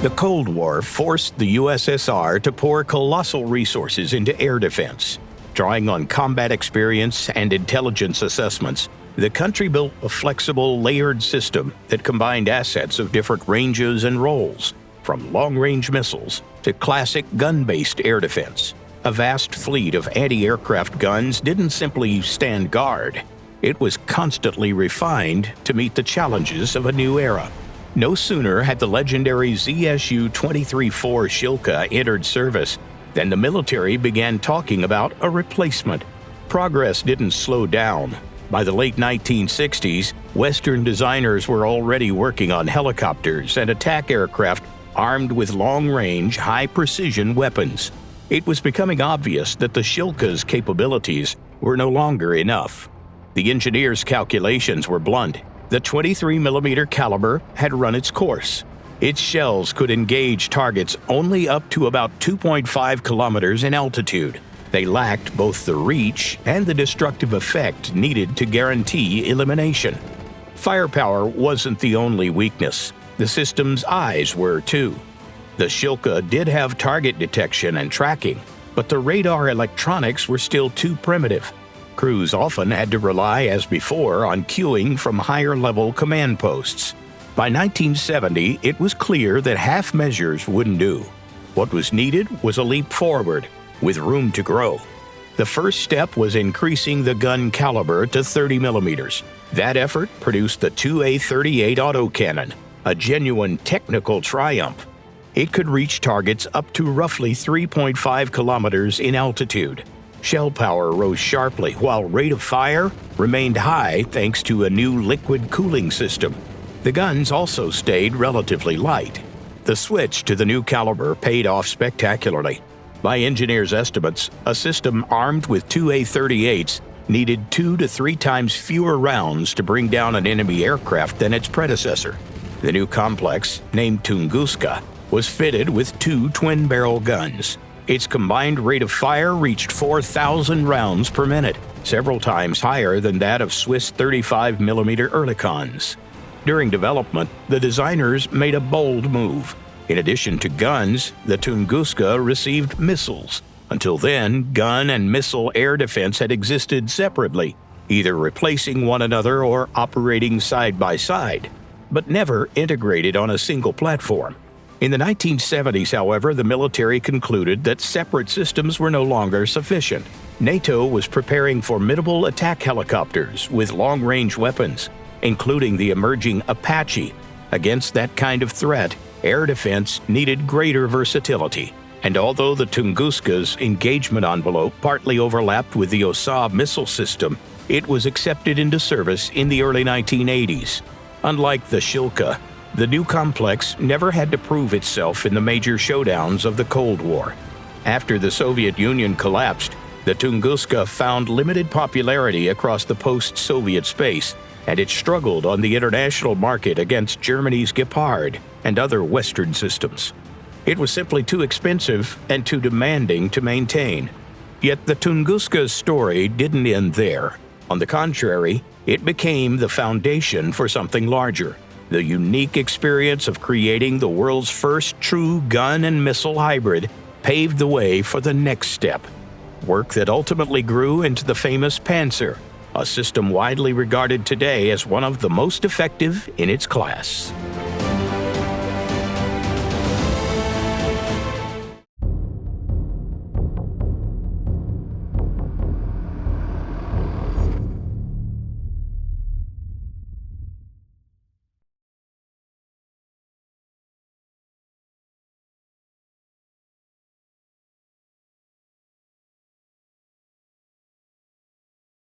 The Cold War forced the USSR to pour colossal resources into air defense. Drawing on combat experience and intelligence assessments, the country built a flexible, layered system that combined assets of different ranges and roles, from long-range missiles to classic gun-based air defense. A vast fleet of anti-aircraft guns didn't simply stand guard. It was constantly refined to meet the challenges of a new era. No sooner had the legendary ZSU-23-4 Shilka entered service than the military began talking about a replacement. Progress didn't slow down. By the late 1960s, Western designers were already working on helicopters and attack aircraft armed with long-range, high-precision weapons. It was becoming obvious that the Shilka's capabilities were no longer enough. The engineers' calculations were blunt. The 23mm caliber had run its course. Its shells could engage targets only up to about 2.5 kilometers in altitude. They lacked both the reach and the destructive effect needed to guarantee elimination. Firepower wasn't the only weakness. The system's eyes were too. The Shilka did have target detection and tracking, but the radar electronics were still too primitive. Crews often had to rely, as before, on cueing from higher-level command posts. By 1970, it was clear that half measures wouldn't do. What was needed was a leap forward, with room to grow. The first step was increasing the gun caliber to 30 millimeters. That effort produced the 2A38 autocannon, a genuine technical triumph. It could reach targets up to roughly 3.5 kilometers in altitude. Shell power rose sharply, while rate of fire remained high thanks to a new liquid cooling system. The guns also stayed relatively light. The switch to the new caliber paid off spectacularly. By engineers' estimates, a system armed with 2A38s needed 2 to 3 times fewer rounds to bring down an enemy aircraft than its predecessor. The new complex, named Tunguska, was fitted with 2 twin-barrel guns. Its combined rate of fire reached 4,000 rounds per minute, several times higher than that of Swiss 35mm Oerlikons. During development, the designers made a bold move. In addition to guns, the Tunguska received missiles. Until then, gun and missile air defense had existed separately, either replacing one another or operating side by side, but never integrated on a single platform. In the 1970s, however, the military concluded that separate systems were no longer sufficient. NATO was preparing formidable attack helicopters with long-range weapons, including the emerging Apache. Against that kind of threat, air defense needed greater versatility. And although the Tunguska's engagement envelope partly overlapped with the OSA missile system, it was accepted into service in the early 1980s. Unlike the Shilka, the new complex never had to prove itself in the major showdowns of the Cold War. After the Soviet Union collapsed, the Tunguska found limited popularity across the post-Soviet space, and it struggled on the international market against Germany's Gepard and other Western systems. It was simply too expensive and too demanding to maintain. Yet the Tunguska's story didn't end there. On the contrary, it became the foundation for something larger. The unique experience of creating the world's first true gun and missile hybrid paved the way for the next step, work that ultimately grew into the famous Panzer, a system widely regarded today as one of the most effective in its class.